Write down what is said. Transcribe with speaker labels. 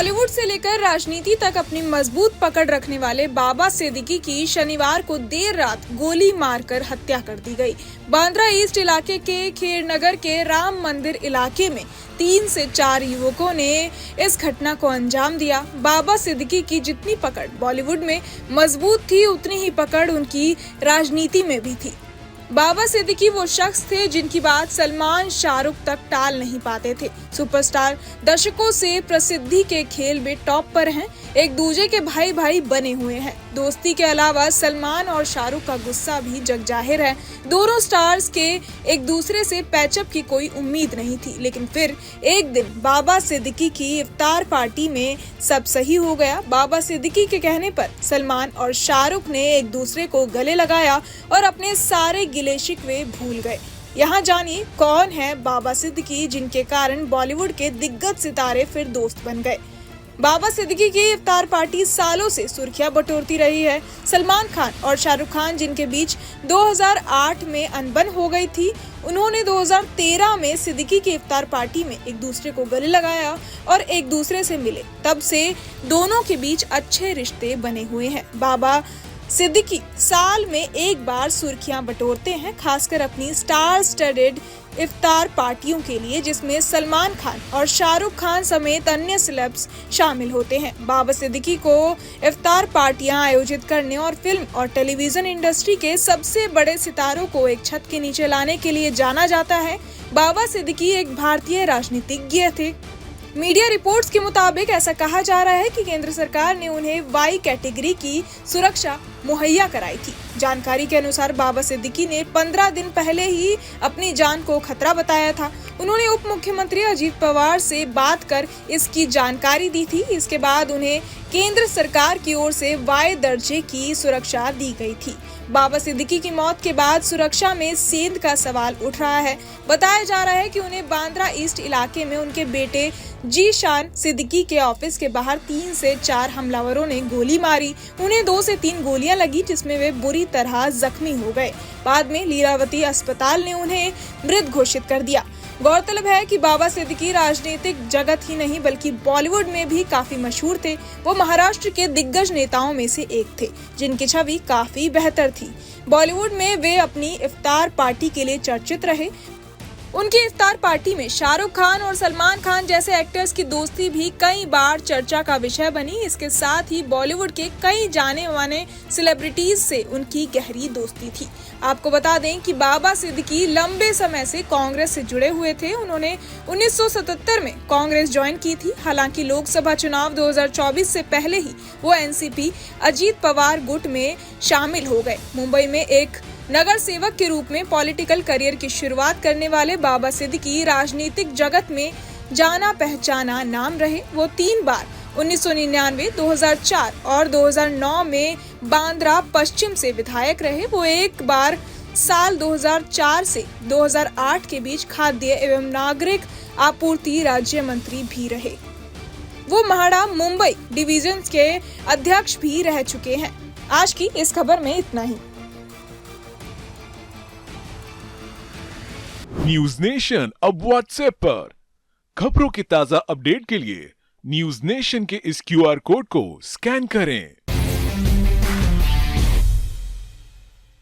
Speaker 1: बॉलीवुड से लेकर राजनीति तक अपनी मजबूत पकड़ रखने वाले बाबा सिद्दीकी की शनिवार को देर रात गोली मारकर हत्या कर दी गई। बांद्रा ईस्ट इलाके के खेरनगर के राम मंदिर इलाके में 3 से 4 युवकों ने इस घटना को अंजाम दिया। बाबा सिद्दीकी की जितनी पकड़ बॉलीवुड में मजबूत थी, उतनी ही पकड़ उनकी राजनीति में भी थी। बाबा सिद्दीकी वो शख्स थे जिनकी बात सलमान, शाहरुख तक टाल नहीं पाते थे। सुपरस्टार दशकों से प्रसिद्धि के खेल में टॉप पर हैं, एक दूजे के भाई भाई बने हुए हैं। दोस्ती के अलावा सलमान और शाहरुख का गुस्सा भी जग जाहिर है। दोनों स्टार्स के एक दूसरे से पैचअप की कोई उम्मीद नहीं थी, लेकिन फिर एक दिन बाबा सिद्दीकी की इफ्तार पार्टी में सब सही हो गया। बाबा सिद्दीकी के कहने पर सलमान और शाहरुख ने एक दूसरे को गले लगाया और अपने सारे गिले शिकवे भूल गए। यहाँ जानिए कौन है बाबा सिद्दीकी, जिनके कारण बॉलीवुड के दिग्गज सितारे फिर दोस्त बन गए। बाबा सिद्दीकी की इफ्तार पार्टी सालों से सुर्खियां बटोरती रही है। सलमान खान और शाहरुख खान, जिनके बीच 2008 में अनबन हो गई थी, उन्होंने 2013 में सिद्दीकी की इफ्तार पार्टी में एक दूसरे को गले लगाया और एक दूसरे से मिले। तब से दोनों के बीच अच्छे रिश्ते बने हुए हैं। बाबा सिद्दीकी साल में एक बार सुर्खियां बटोरते हैं, खासकर अपनी स्टार स्टडेड इफ्तार पार्टियों के लिए, जिसमें सलमान खान और शाहरुख खान समेत अन्य सेलेब्स शामिल होते हैं। बाबा सिद्दीकी को इफ्तार पार्टियां आयोजित करने और फिल्म और टेलीविजन इंडस्ट्री के सबसे बड़े सितारों को एक छत के नीचे लाने के लिए जाना जाता है। बाबा सिद्दीकी एक भारतीय राजनीतिज्ञ थे। मीडिया रिपोर्ट्स के मुताबिक ऐसा कहा जा रहा है कि केंद्र सरकार ने उन्हें वाई कैटेगरी की सुरक्षा मुहैया कराई थी। जानकारी के अनुसार बाबा सिद्दीकी ने 15 दिन पहले ही अपनी जान को खतरा बताया था। उन्होंने उप मुख्यमंत्री अजीत पवार से बात कर इसकी जानकारी दी थी। इसके बाद उन्हें केंद्र सरकार की ओर से वाई दर्जे की सुरक्षा दी गई थी। बाबा सिद्दीकी की मौत के बाद सुरक्षा में सेंध का सवाल उठ रहा है। बताया जा रहा है कि उन्हें बांद्रा ईस्ट इलाके में उनके बेटे जीशान सिद्दीकी के ऑफिस के बाहर 3 से 4 हमलावरों ने गोली मारी। उन्हें 2 से 3 गोलियां लगी, जिसमें वे बुरी तरह जख्मी हो गए। बाद में लीलावती अस्पताल ने उन्हें मृत घोषित कर दिया। गौरतलब है कि बाबा सिद्दीकी राजनीतिक जगत ही नहीं बल्कि बॉलीवुड में भी काफी मशहूर थे। वो महाराष्ट्र के दिग्गज नेताओं में से एक थे, जिनकी छवि काफी बेहतर थी। बॉलीवुड में वे अपनी इफ्तार पार्टी के लिए चर्चित रहे। उनकी इफ्तार पार्टी में शाहरुख खान और सलमान खान जैसे एक्टर्स की दोस्ती भी कई बार चर्चा का विषय बनी। इसके साथ ही बॉलीवुड के कई जाने माने सेलिब्रिटीज से उनकी गहरी दोस्ती थी। आपको बता दें कि बाबा सिद्दीकी लंबे समय से कांग्रेस से जुड़े हुए थे। उन्होंने 1977 में कांग्रेस ज्वाइन की थी। हालांकि लोकसभा चुनाव 2024 से पहले ही वो एनसीपी अजीत पवार गुट में शामिल हो गए। मुंबई में एक नगर सेवक के रूप में पॉलिटिकल करियर की शुरुआत करने वाले बाबा सिद्दीकी राजनीतिक जगत में जाना पहचाना नाम रहे। वो 3 बार 1999, 2004 और 2009 में बांद्रा पश्चिम से विधायक रहे। वो एक बार साल 2004 से 2008 के बीच खाद्य एवं नागरिक आपूर्ति राज्य मंत्री भी रहे। वो म्हाडा मुंबई डिवीजन के अध्यक्ष भी रह चुके हैं। आज की इस खबर में इतना ही।
Speaker 2: न्यूज नेशन अब व्हाट्सएप पर खबरों की ताजा अपडेट के लिए न्यूज नेशन के इस QR कोड को स्कैन करें।